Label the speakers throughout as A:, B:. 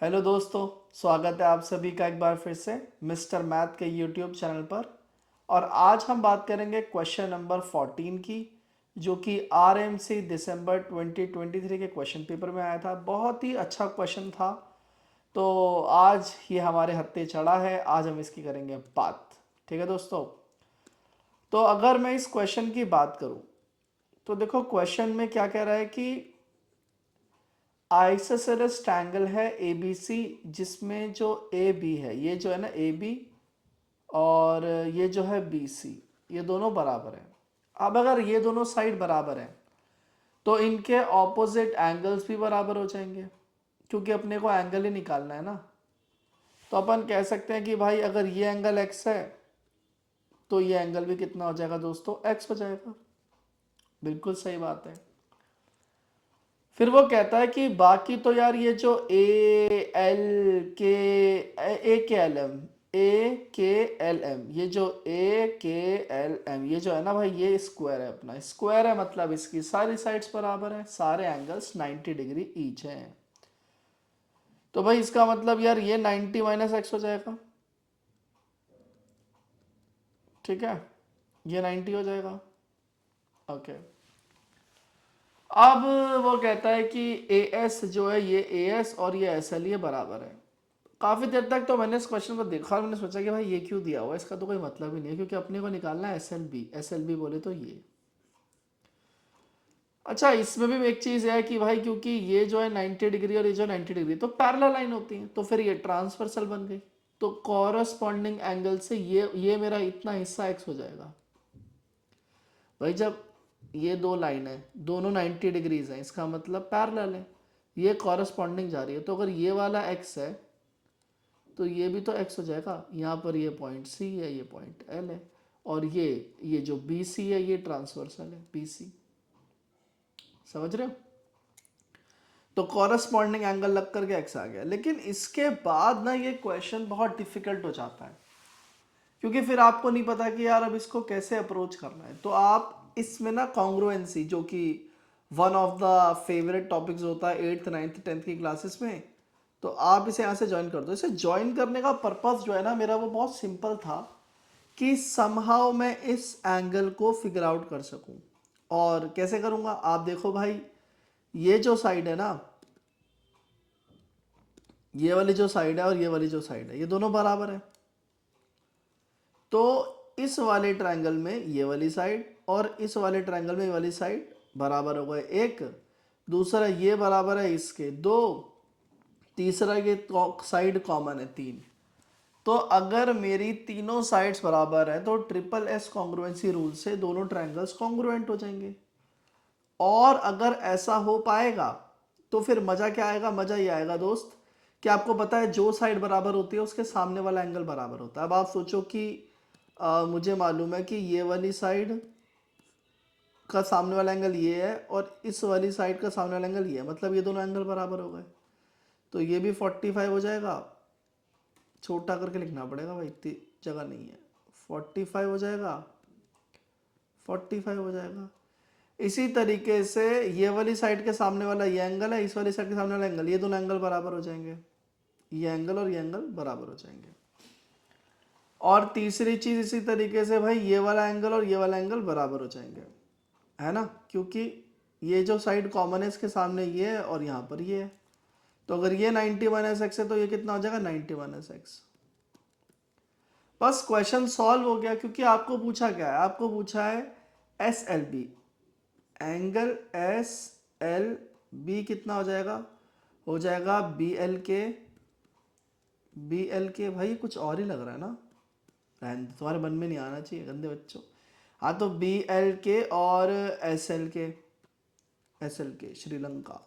A: Hello दोस्तों, स्वागत है आप सभी का एक बार फिर से मिस्टर मैथ के यूट्यूब चैनल पर। और आज हम बात करेंगे क्वेश्चन नंबर 14 की, जो कि आरएमसी दिसंबर 2023 के क्वेश्चन पेपर में आया था। बहुत ही अच्छा क्वेश्चन था। तो आज ये हमारे हत्थे चढ़ा है, आज हम इसकी करेंगे बात। ठीक है दोस्तों। तो अगर मैं इस क्वेश्चन की बात करूं तो देखो, क्वेश्चन में क्या कह रहा है कि आइसोसेलेस ट्रायंगल है एबीसी, जिसमें जो ए बी है, ये जो है ना ए बी, और ये जो है बी सी, ये दोनों बराबर हैं। अब अगर ये दोनों साइड बराबर हैं तो इनके ऑपोजिट एंगल्स भी बराबर हो जाएंगे, क्योंकि अपने को एंगल ही निकालना है ना। तो अपन कह सकते हैं कि भाई अगर ये एंगल एक्स है तो ये एंगल भी कितना हो जाएगा दोस्तों, एक्स हो जाएगा। बिल्कुल सही बात है। फिर वो कहता है कि बाकी तो यार ये जो ए के एल एम, ये जो ए के एल एम, ये जो है ना भाई, ये स्क्वायर है। अपना स्क्वायर है मतलब इसकी सारी साइड्स बराबर है, सारे एंगल्स 90 डिग्री ईच हैं। तो भाई इसका मतलब यार ये 90 माइनस एक्स हो जाएगा। ठीक है, ये 90 हो जाएगा। ओके। अब वो कहता है कि ए एस जो है, ये ए एस और ये एस एल, ये बराबर है। काफ़ी देर तक तो मैंने इस क्वेश्चन को देखा और मैंने सोचा कि भाई ये क्यों दिया हुआ है, इसका तो कोई मतलब ही नहीं है, क्योंकि अपने को निकालना है एस एल बी बोले तो ये। अच्छा, इसमें भी एक चीज़ है कि भाई क्योंकि ये जो है 90 डिग्री और ये जो 90 डिग्री तो पैरेलल लाइन होती है, तो फिर ये ट्रांसवर्सल बन गई। तो कॉरस्पॉन्डिंग एंगल से ये मेरा इतना हिस्सा एक्स हो जाएगा। भाई जब ये दो लाइन है, दोनों 90 डिग्रीज हैं, इसका मतलब पैरेलल है, ये कॉरस्पॉन्डिंग जा रही है। तो अगर ये वाला एक्स है तो ये भी तो एक्स हो जाएगा। यहाँ पर ये पॉइंट सी है, ये पॉइंट एल है, और ये जो बी सी है, ये ट्रांसवर्सल है बी सी। समझ रहे हो? तो कॉरस्पॉन्डिंग एंगल लग करके एक्स आ गया। लेकिन इसके बाद ना ये क्वेश्चन बहुत डिफिकल्ट हो जाता है, क्योंकि फिर आपको नहीं पता कि यार अब इसको कैसे अप्रोच करना है। तो आप इसमें ना कॉन्ग्रुएंसी, जो कि one of the favourite topics होता है 8th 9th 10th की क्लासेस में, तो आप इसे यहाँ से ज्वाइन कर दो। इसे ज्वाइन करने का पर्पस जो है ना मेरा, वो बहुत सिंपल था कि समहाउ मैं इस एंगल को फिगर आउट कर सकूं। और कैसे करूंगा आप देखो भाई, ये जो साइड है ना, ये वाली जो साइड है और ये वाली जो साइड है, ये दोनों बराबर है। तो इस वाले ट्रायंगल में ये वाली साइड और इस वाले ट्रायंगल में ये वाली साइड बराबर हो गए एक। दूसरा ये बराबर है इसके दो। तीसरा ये साइड कॉमन है तीन। तो अगर मेरी तीनों साइड्स बराबर है तो ट्रिपल एस कॉन्ग्रुएंसी रूल से दोनों ट्रायंगल्स कॉन्ग्रुएंट हो जाएंगे। और अगर ऐसा हो पाएगा तो फिर मजा क्या आएगा? मजा ये आएगा दोस्त कि आपको पता है जो साइड बराबर होती है उसके सामने वाला एंगल बराबर होता है। अब आप सोचो कि मुझे मालूम है कि ये वाली साइड का सामने वाला एंगल ये है और इस वाली साइड का सामने वाला एंगल ये है, मतलब ये दोनों एंगल बराबर हो गए। तो ये भी 45 हो जाएगा। छोटा करके लिखना पड़ेगा भाई, इतनी जगह नहीं है। 45 हो जाएगा, 45 हो जाएगा। इसी तरीके से ये वाली साइड के सामने वाला ये एंगल है, इस वाली साइड के सामने वाला एंगल, ये दोनों एंगल बराबर हो जाएंगे। ये एंगल और ये एंगल बराबर हो जाएंगे। और तीसरी चीज इसी तरीके से भाई, ये वाला एंगल और ये वाला एंगल बराबर हो जाएंगे, है ना, क्योंकि ये जो साइड कॉमन है इसके सामने ये है और यहाँ पर ये है। तो अगर ये 90 माइनस एक्स है तो ये कितना हो जाएगा? 90 माइनस एक्स। बस क्वेश्चन सॉल्व हो गया। क्योंकि आपको पूछा क्या है? आपको पूछा है S L B, angle S L B कितना हो जाएगा? हो जाएगा B L K. B L K भाई कुछ और ही लग रहा है ना, तुम्हारे मन में नहीं आना चाहिए गंदे बच्चों। हाँ, तो बी एल के और एस एल के, एस एल के श्रीलंका।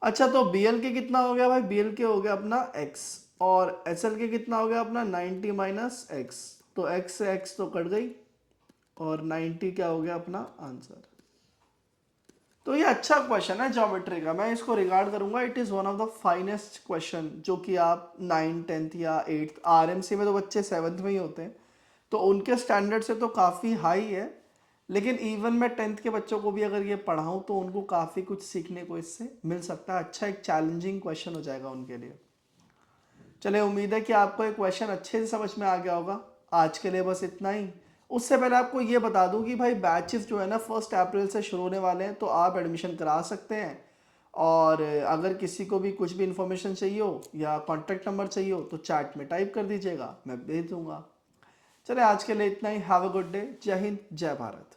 A: अच्छा, तो बी एल के कितना हो गया भाई? बी एल के हो गया अपना x, और एस एल के कितना हो गया अपना? 90 माइनस एक्स। तो x से x तो कट गई और 90 क्या हो गया अपना आंसर। तो ये अच्छा क्वेश्चन है ज्योमेट्री का, मैं इसको रिगार्ड करूंगा it is one of the finest question, जो कि आप 9th 10th या 8th, आरएमसी में तो बच्चे 7th में ही होते हैं, तो उनके स्टैंडर्ड से तो काफ़ी हाई है। लेकिन इवन मैं 10th के बच्चों को भी अगर ये पढ़ाऊँ तो उनको काफ़ी कुछ सीखने को इससे मिल सकता है। अच्छा एक चैलेंजिंग क्वेश्चन हो जाएगा उनके लिए। चलिए उम्मीद है कि आपको ये क्वेश्चन अच्छे से समझ में आ गया होगा। आज के लिए बस इतना ही। उससे पहले आपको ये बता दूं कि भाई बैचेस जो है ना 1 अप्रैल से शुरू होने वाले हैं, तो आप एडमिशन करा सकते हैं। और अगर किसी को भी कुछ भी इन्फॉर्मेशन चाहिए हो या कॉन्टैक्ट नंबर चाहिए हो तो चैट में टाइप कर दीजिएगा, मैं भेज दूंगा। चलिए आज के लिए इतना ही। Have a good day. जय हिंद, जय भारत।